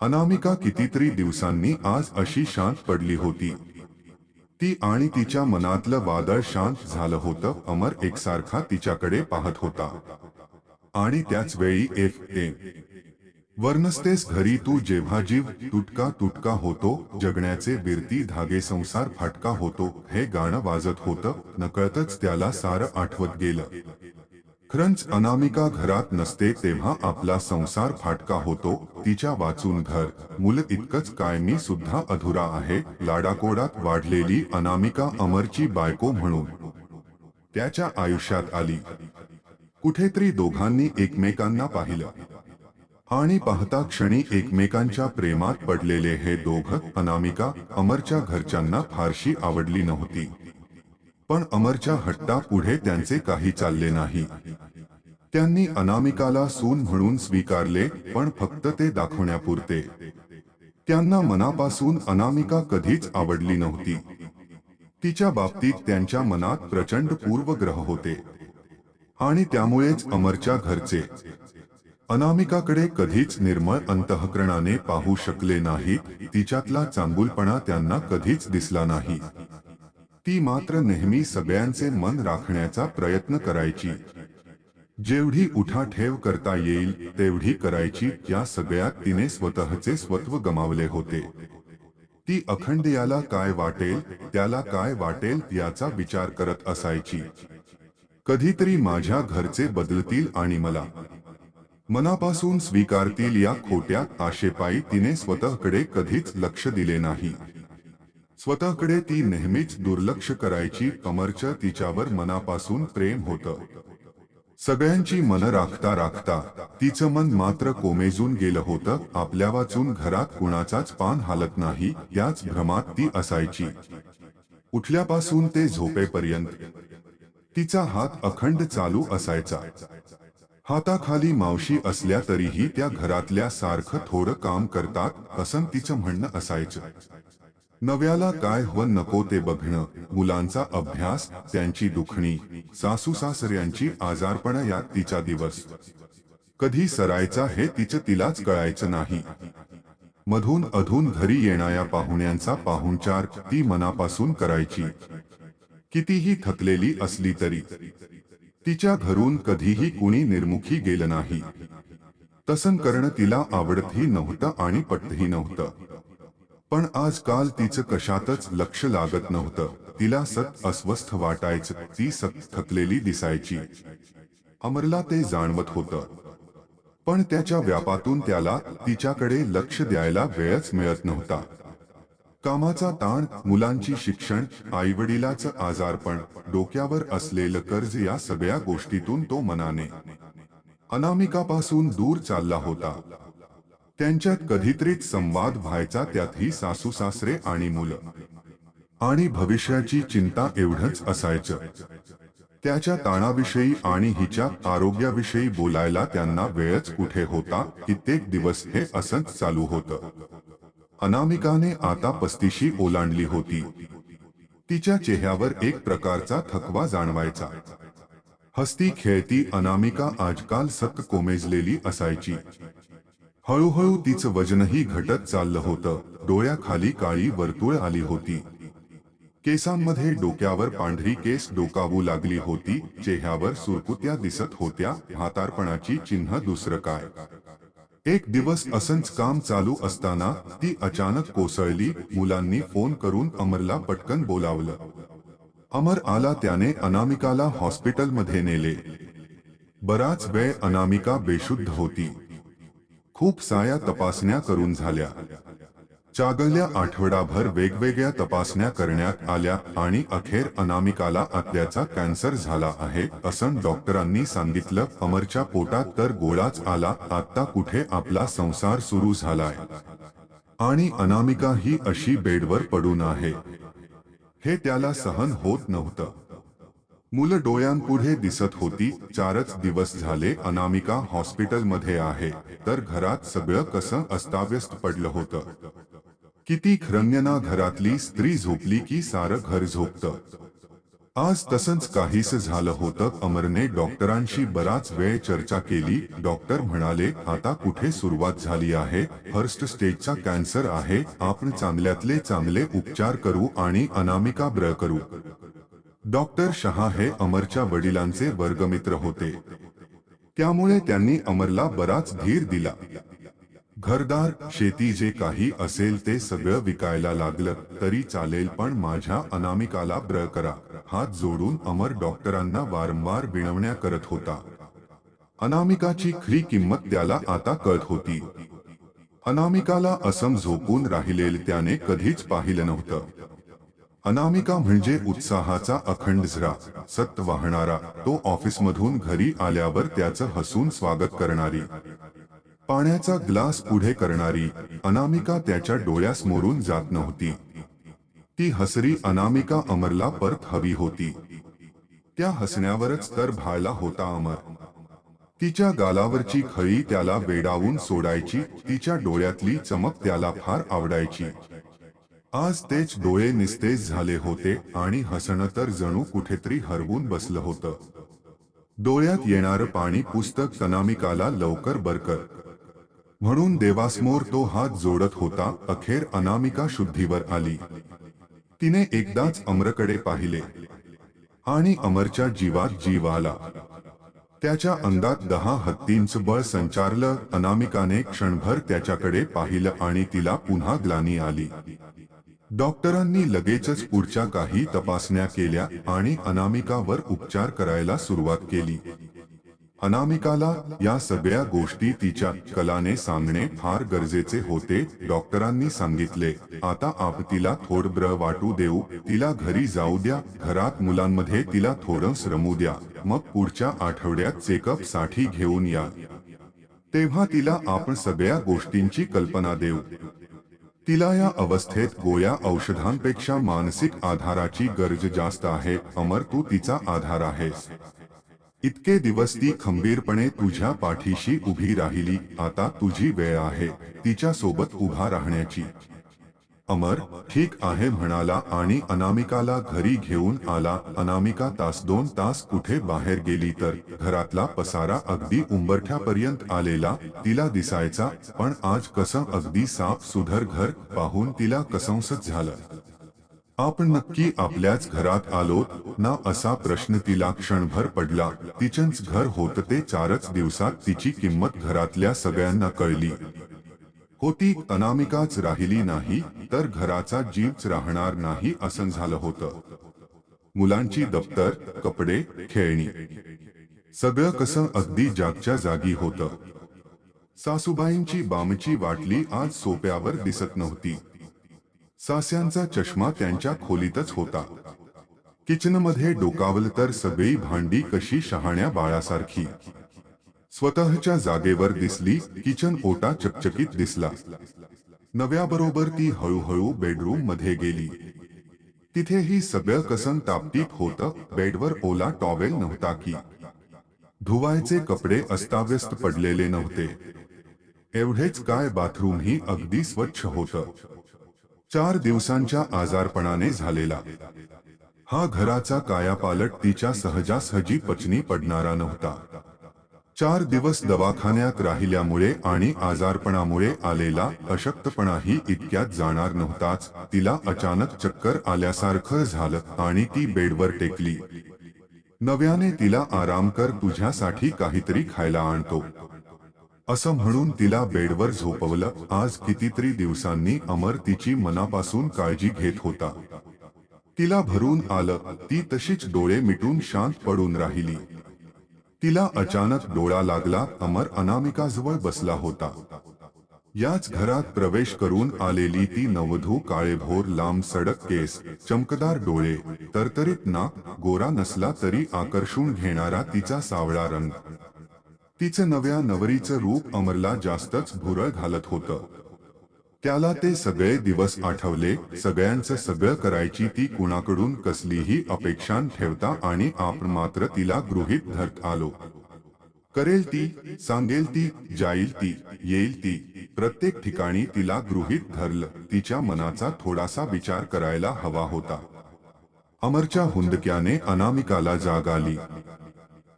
अनामिका कितीतरी दिवसांनी आज अशी शांत पडली होती। ती आणि तिच्या मनातलं वादळ शांत झालं होतं। अमर एकसारखा तिच्याकडे पाहत होता आणि त्याच वेळी वर्णस्तेस घरी तू जेव्हा जीव तुटका तुटका होतो, जगण्याचे बिरती धागे संसार फाटका होतो, हे गाणं वाजत होतं। नकळतच त्याला सारं आठवत गेलं। खरंच अनामिका घरात नसते तेव्हा आपला संसार फाटका होतो। तिच्या वाचून घर मूल इतकंच काय मी सुद्धा अधुरा आहे। लाडाकोडात वाढलेली अनामिका अमरची बायको म्हणून त्याच्या आयुष्यात आली। कुठेतरी दोघांनी एकमेकांना पाहिलं आणि पाहता क्षणी एकमेकांच्या प्रेमात पडलेले हे दोघं। अनामिका अमरच्या घरच्यांना फारशी आवडली नव्हती, पण अमरच्या हट्टा पुढे त्यांचे काही चालले नाही। त्यांनी अनामिकाला सून म्हणून स्वीकारले, पण फक्त ते दाखवण्यापुरते। त्यांना मनापासून अनामिका कधीच आवडली नव्हती। तिच्या बाबतीत त्यांच्या मनात प्रचंड पूर्वग्रह होते आणि त्यामुळेच अमरच्या घरचे अनामिकाकडे कधीच निर्मळ अंतःकरणाने पाहू शकले नाहीत। तिच्यातला चांगुलपणा त्यांना कधीच दिसला नाही। ती मात्र नेहमी सगळ्यांचे मन राखण्याचा प्रयत्न करायची। जेवढी उठाठेव करता येईल तेवढी करायची। या सगळ्यात तिने स्वतःचे स्वत्व गमावले होते। ती अखंड याला काय वाटेल, त्याला काय वाटेल याचा विचार करत असायची। कधीतरी माझ्या घरचे बदलतील आणि मला मनापासून स्वीकारतील या खोट्या आशेपायी तिने स्वतःकडे कधीच लक्ष दिले नाही। स्वतःकडे ती नेहमीच दुर्लक्ष करायची। अमरचं तिच्यावर मनापासून प्रेम होतं। सगळ्यांची मन राखता राखता तिचं मन मात्र कोमेजून गेलं होतं। आपल्या वाचून घरात कुणाचाच पान हालत नाही याच भ्रमात ती असायची। उठल्यापासून ते झोपेपर्यंत तिचा हात अखंड चालू असायचा। हाताखाली मावशी असल्या तरीही त्या घरातल्या सारखं थोडं काम करतात असं तिचं म्हणणं असायचं। नव्याला काय हवं नको ते बघणं, मुलांचा अभ्यास, त्यांची दुखणी, सासू सासऱ्यांची आजारपण यात तिचा दिवस कधी सरायचा हे तिलाच कळायचं नाही। मधून अधून घरी येणाऱ्या पाहुण्यांचा पाहुणचार ती मनापासून करायची। कितीही थकलेली असली तरी तिच्या घरून कधीही कुणी निर्मुखी गेलं नाही। तसं करणं तिला आवडतही नव्हतं आणि पटतही नव्हतं। पण आजकाल तिचं कशातच लक्ष लागत नव्हतं। तिला सतत अस्वस्थ वाटायचं, ती सतत थकलेली दिसायची। अमरला ते जाणवत होतं, पण त्याच्या व्यापातून त्याला तिच्याकडे लक्ष द्यायला वेळच मिळत नव्हता। कामाचा ताण, मुलांची शिक्षण, आईवडिलाचं आजारपण, डोक्यावर असलेलं कर्ज या सगळ्या गोष्टीतून तो मनाने अनामिकापासून दूर चालला होता। त्यांच्यात कधीतरीच संवाद व्हायचा, त्यातही सासू सासरे आणि मुलं आणि भविष्याची चिंता एवढंच असायचं। त्याच्या ताणाविषयी आणि हिच्या आरोग्याविषयी बोलायला त्यांना वेळच कुठे होता। कित्येक दिवस हे असंच चालू होतं। अनामिकाने आता 35 ओलांडली होती। तिच्या चेहऱ्यावर एक प्रकारचा थकवा जाणवायचा। हसती खेळती अनामिका आजकाल सतत कोमेजलेली असायची। हळूहळू तिचं वजनही घटत चाललं होतं। डोळ्याखाली काळी वर्तुळ आली होती। केसांमध्ये डोक्यावर पांढरी केस डोकावू लागली होती। चेहऱ्यावर सुरकुत्या दिसत होत्या, म्हातारपणाची चिन्ह दुसरं काय। एक दिवस असंच काम चालू असताना ती अचानक कोसळली। मुलांनी फोन करून अमरला पटकन बोलावलं। अमर आला। त्याने अनामिकाला हॉस्पिटलमध्ये नेले। बराच वेळ अनामिका बेशुद्ध होती। खूप साऱ्या तपासण्या करून झाल्या। चागल्या आठवडाभर वेगवेगळ्या तपासण्या करण्यात आल्या आणि अखेर अनामिकाला आतड्याचा कॅन्सर झाला आहे असं डॉक्टरांनी सांगितलं। अमरच्या पोटात तर गोळाच आला। आता कुठे आपला संसार सुरू झालाय आणि अनामिका ही अशी बेडवर पडून आहे, हे त्याला सहन होत नव्हतं। मुलं डोळ्यांपुढे दिसत होती। 4च दिवस झाले अनामिका हॉस्पिटलमध्ये आहे, तर घरात सगळं कसं अस्ताव्यस्त पडलं होतं। किती खरंजना घरातली स्त्री झोपली की सारं घर झोपतं। आज तसंच काहीस झालं होतं. अमरने डॉक्टरांशी बराच वेळ चर्चा केली. डॉक्टर म्हणाले, आता कुठे सुरुवात झाली आहे? फर्स्ट स्टेजचा कॅन्सर आहे. आपण चांगल्यातले चांगले उपचार करू आणि अनामिका बरं करू. डॉक्टर शहा हे अमरच्या वडिलांचे वर्गमित्र होते. त्यामुळे त्यांनी अमरला बराच धीर दिला. घरदार, शेती जे काही असेल ते सगळं विकायला लागलं तरी चालेल, पण माझ्या अनामिकाला बरं करा. हात जोडून अमर डॉक्टरांना वारंवार विनवण्या करत होता. अनामिकाची खरी किंमत त्याला आता कळत होती. अनामिकाला असम झोपून राहिलेले त्याने कधीच पाहिलं नव्हतं. अनामिका म्हणजे उत्साहाचा अखंड झरा, सत्य वाहणारा, तो ऑफिसमधून घरी आल्यावर त्याचं हसून स्वागत करणारी, पाण्याचा ग्लास पुढे करणारी. अनामिका त्याच्या डोळ्यासमोरून जात नव्हती. ती हसरी अनामिका अमरला परत हवी होती. त्या हसण्यावरच तर भाळला होता अमर. तिच्या गालावरची खळी त्याला वेडावून सोडायची. तिच्या डोळ्यातली चमक त्याला फार आवडायची. आज तेच डोळे निस्तेज झाले होते आणि हसणं तर जणू कुठेतरी हरवून बसलं होतं. डोळ्यात येणारं पाणी पुस्तक अनामिकाला लवकर बरकर म्हणून देवासमोर तो हात जोडत होता. अखेर अनामिका शुद्धीवर आली. तिने एकदाच अमरकडे पाहिले आणि अमरच्या जीवात जीव आला. त्याच्या अंगात 10 हत्तींचं बळ संचारलं. अनामिकाने क्षणभर त्याच्याकडे पाहिलं आणि तिला पुन्हा ग्लानी आली. डॉक्टरांनी लगेचच पुढच्या काही तपासण्या केल्या आणि अनामिकावर उपचार करायला सुरुवात केली. अनामिकाला या सगळ्या गोष्टी तिच्या कलाने सांगणे फार गरजेचे होते. डॉक्टरांनी सांगितले, आता आपण तिला थोडं बरं वाटू देऊ, तिला घरी जाऊ द्या, घरात मुलांमध्ये तिला थोडं रमू द्या, मग पुढच्या आठवड्यात चेकअप साठी घेऊन या. तेव्हा तिला आपण सगळ्या गोष्टींची कल्पना देऊ. तिला या अवस्थेत गोळ्या औषधांपेक्षा मानसिक आधाराची गरज जास्त आहे. अमर, तू तिचा आधार आहेस. इतके दिवस ती खंबीरपणे तुझ्या पाठीशी उभी राहिली. आता तुझी वेळ आहे तिच्या सोबत उभा राहण्याची. अमर ठीक आहे म्हणाला आणि अनामिकाला घरी घेऊन आला. अनामिका तास 2 तास कुठे बाहेर गेली तर घरातला पसारा अगदी उंबरठ्यापर्यंत आलेला तिला दिसायचा. पण आज कसं अगदी साफ सुधर घर पाहून तिला कसंसच झालं. आपण नक्की आपल्याच घरात आलोत ना असा प्रश्न तिला क्षणभर पडला. तिचंच घर होतं ते. 4च दिवसात तिची किंमत घरातल्या सगळ्यांना कळली होती. अनामिकाच राहिली नाही तर घराचा जीवच राहणार नाही असं झालं होतं. मुलांची दप्तर, कपडे, खेळणी सगळं कसं अगदी जागच्या जागी होतं. सासूबाईंची बामची वाटली आज सोप्यावर दिसत नव्हती. सास्यांचा चष्मा त्यांच्या खोलीतच होता. किचनमध्ये डोकावलं तर सगळी भांडी कशी शहाण्या बाळासारखी स्वतःच्या जागेवर दिसली. किचन ओटा चकचकीत दिसला. नव्याबरोबर ती हळूहळू बेडरूम मध्ये गेली. तिथेही सगळं कसं टापटीप होतं. बेडवर ओला टॉवेल नव्हता की धुवायचे कपडे अस्ताव्यस्त पडलेले नव्हते. एवढेच काय, बाथरूमही अगदी स्वच्छ होतं. 4 दिवसांच्या आजारपणाने झालेला हा घराचा कायापालट तिच्या सहजासहजी पचनी पडणारा नव्हता. 4 दिवस दवाखान्यात राहिल्यामुळे आणि आजारपणामुळे आलेला अशक्तपणाही इतक्यात जाणार नव्हताच. तिला अचानक चक्कर आल्यासारखं झालं आणि ती बेडवर टेकली. नव्याने तिला आराम कर, तुझ्यासाठी काहीतरी खायला आणतो असं म्हणून तिला बेडवर झोपवलं. आज कितीतरी दिवसांनी अमर तिची मनापासून काळजी घेत होता. तिला भरून आलं. ती तशीच डोळे मिटून शांत पडून राहिली. तिला अचानक डोळा लागला. अमर अनामिकाजवळ बसला होता. याच घरात प्रवेश करून आलेली ती नवधू. काळेभोर लांब सडक केस, चमकदार डोळे, तरतरीत नाक, गोरा नसला तरी आकर्षून घेणारा तिचा सावळा रंग. तिचं नव्या नवरीचं रूप अमरला जास्तच भुरळ घालत होतं. त्याला ते सगळे दिवस आठवले. सगळ्यांचं सगळं करायची ती, कुणाकडून कसलीही अपेक्षा ठेवता, आणि आपण मात्र तिला गृहीत धरत आलो. करेल ती, सांगेल ती, जाईल ती, येईल ती, प्रत्येक ठिकाणी तिला गृहीत धरलं. तिच्या मनाचा थोडासा विचार करायला हवा होता. अमरच्या हुंदक्याने अनामिकाला जाग आली.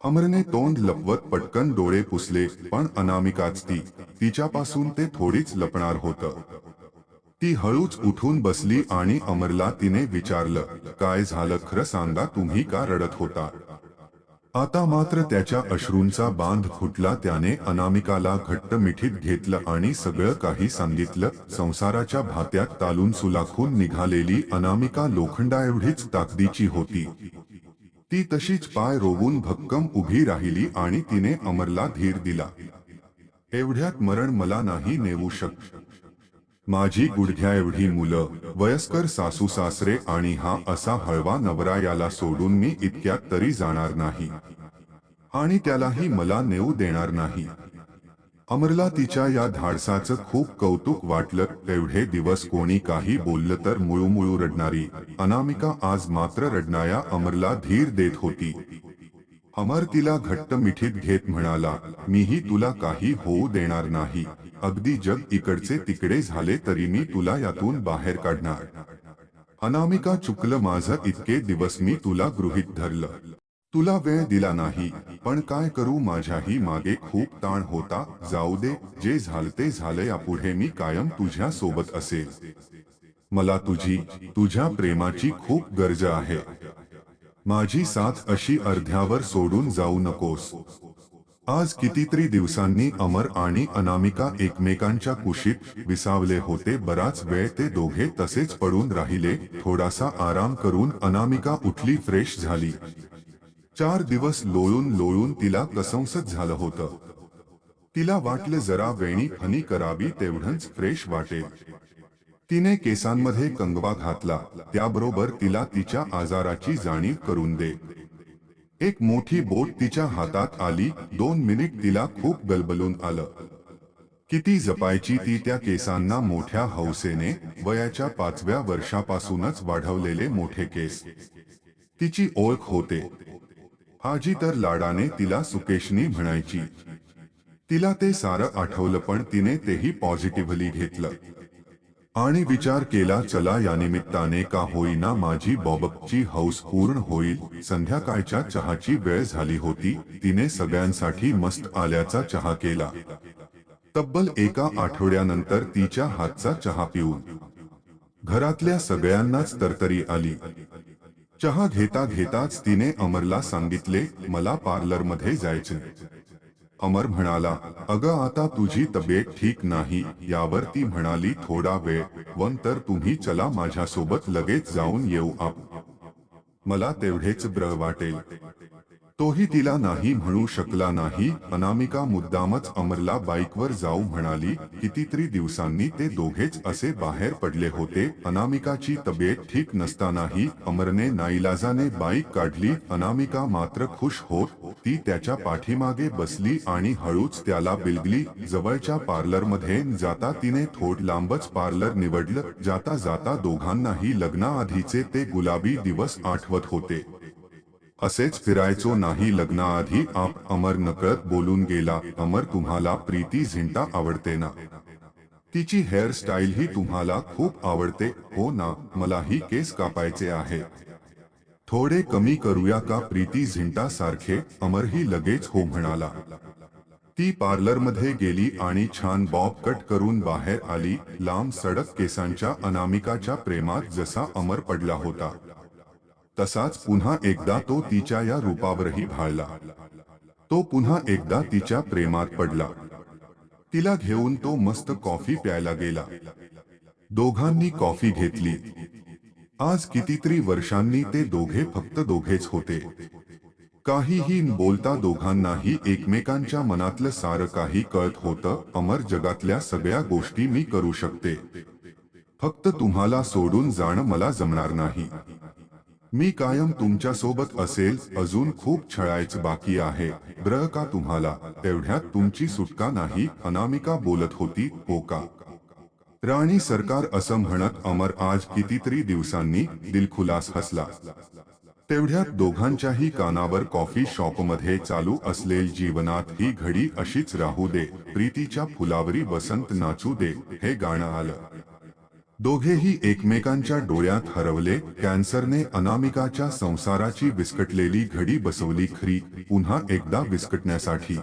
अमरने तोंड लपवत पटकन डोळे पुसले, पण अनामिकाच तिच्यापासून ते थोडीच लपणार होतं. ती हळूच उठून बसली आणि अमरला तिने विचारलं, काय झालं, खरं सांगा, तुम्ही का रडत होता? आता मात्र त्याच्या अश्रूंचा बांध फुटला. त्याने अनामिकाला घट्ट मिठीत घेतलं आणि सगळं काही सांगितलं. संसाराच्या भात्यात तालून सुलाखून निघालेली अनामिका लोखंडाएवढीच ताकदीची होती. ती तशीच पाय रोवून भक्कम उभी राहिली आणि तिने अमरला धीर दिला. एवढ्यात मरण मला नाही नेऊ शकत. माझी गुडघ्याएवढी मुलं, वयस्कर सासू सासरे आणि हा असा हळवा नवरा, याला सोडून मी इतक्यात तरी जाणार नाही. आणि त्यालाही मला नेऊ देणार नाही. अमरला तिच्या या धाडसाचं खूप कौतुक वाटलं. एवढे दिवस कोणी काही बोललं तर मुळूमुळू रडणारी अनामिका आज मात्र रडणाऱ्या अमरला धीर देत होती. अमर तिला घट्ट मिठीत घेत म्हणाला, मीही तुला काही होऊ देणार नाही. अगदी जग इकडचे तिकडे झाले तरी मी तुला यातून बाहेर काढणार. अनामिका, चुकलं माझं, इतके दिवस मी तुला गृहीत धरलं, तुला वेळ दिला नाही. पण काय करू, माझ्याही मागे खूप ताण होता. जाऊ दे, जे झालं ते झालं. यापुढे मी कायम तुझ्या सोबत असेल. मला तुझ्या प्रेमाची खूप गरज आहे. माझी साथ अशी अर्ध्यावर सोडून जाऊ नकोस. आज कितीतरी दिवसांनी अमर आणि अनामिका एकमेकांच्या कुशीत विसावले होते. बराच वेळ ते दोघे तसेच पडून राहिले. थोडासा आराम करून अनामिका उठली, फ्रेश झाली. 4 दिवस लोळून लोळून तिला कसंसच झालं होतं. तिला वाटलं जरा वेणी फणी करावी, तेवढंच फ्रेश वाटेल. तिने केसांमध्ये कंगवा घातला. त्याबरोबर तिला तिच्या आजाराची जाणीव करून दे. एक मोठी बोट तिच्या हातात आली. 2 मिनिट तिला खूप गलबलून आलं. किती जपायची ती त्या केसांना मोठ्या हौसेने. वयाच्या 5व्या वर्षापासूनच वाढवलेले मोठे केस तिची ओळख होते. आजी तर लाडाने तिला सुकेशनी म्हणायची. तिला ते सारं आठवलं, पण तिने तेही पॉझिटिव्हली घेतलं आणि विचार केला, चला या निमित्ताने का होईना माझी बॉबकची हौस पूर्ण होईल. संध्याकाळच्या चहाची वेळ झाली होती. तिने सगळ्यांसाठी मस्त आल्याचा चहा केला. तब्बल 1 आठवड्यानंतर तिच्या हातचा चहा पिऊन घरातल्या सगळ्यांनाच तरतरी आली. चहा घेता घेताच तिने अमरला सांगितले, मला पार्लरमध्ये जायचे. अमर म्हणाला, अगं आता तुझी तब्येत ठीक नाही. यावर ती म्हणाली, थोडा वेळ तर तुम्ही चला माझ्यासोबत, लगेच जाऊन येऊ मला तेवढेच बरं वाटेल. तोही तिला नाही म्हणू शकला नाही. अनामिका मुद्दामच अमरला बाईकवर जाऊ म्हणाली. कितीतरी दिवसांनी ते दोघेच असे बाहेर पडले होते. अनामिकाची तब्येत ठीक नसतानाही अमरने नाईलाजाने बाईक काढली. अनामिका मात्र खुश होत. ती त्याच्या पाठीमागे बसली आणि हळूच त्याला बिलगली. जवळच्या पार्लरमध्ये जाता तिने थोड लांबच पार्लर निवडलं. जाता जाता दोघांनाही लग्नाआधीचे ते गुलाबी दिवस आठवत होते. असेच फिरायचो नाही लग्नाआधी. अमर नकळत बोलून गेला, अमर तुम्हाला प्रीती झिंटा आवडते ना? तिची हेअरस्टाईल ही तुम्हाला खूप आवडते हो ना? मलाही केस कापायचे आहे. थोडे कमी करूया का प्रीती झिंटा सारखे? अमरही लगेच हो म्हणाला. ती पार्लरमध्ये गेली आणि छान बॉब कट करून बाहेर आली. लांब सडक केसांच्या अनामिकाच्या प्रेमात जसा अमर पडला होता, तसाच पुन्हा एकदा तो तिच्या या रूपावरही भाळला. तो पुन्हा एकदा तिच्या प्रेमात पडला. तिला घेऊन तो मस्त कॉफी प्यायला गेला. दोघांनी कॉफी घेतली. आज कितीतरी वर्षांनी ते दोघे फक्त दोघेच होते. काहीही न बोलता दोघांनाही एकमेकांच्या मनातलं सारं काही कळत होतं. अमर, जगातल्या सगळ्या गोष्टी मी करू शकते, फक्त तुम्हाला सोडून जाणं मला जमणार नाही. मी कायम तुमच्यासोबत असेल. अजून खूप छळायचं बाकी आहे बरं का तुम्हाला? तेवढ्यात तुमची सुटका नाही. अनामिका बोलत होती. हो का राणी सरकार? असं म्हणत अमर आज कितीतरी दिवसांनी दिलखुलास हसला. तेवढ्यात दोघांच्याही कानावर कॉफी शॉपमध्ये चालू असलेली जीवनात ही घडी अशीच राहू दे, प्रीतीच्या फुलावरी वसंत नाचू दे हे गाणं आलं. दोघेही एकमेकांच्या डोळ्यात हरवले. कॅन्सरने अनामिकाच्या संसाराची विस्कटलेली घडी बसवली खरी, पुन्हा एकदा विस्कटण्यासाठी.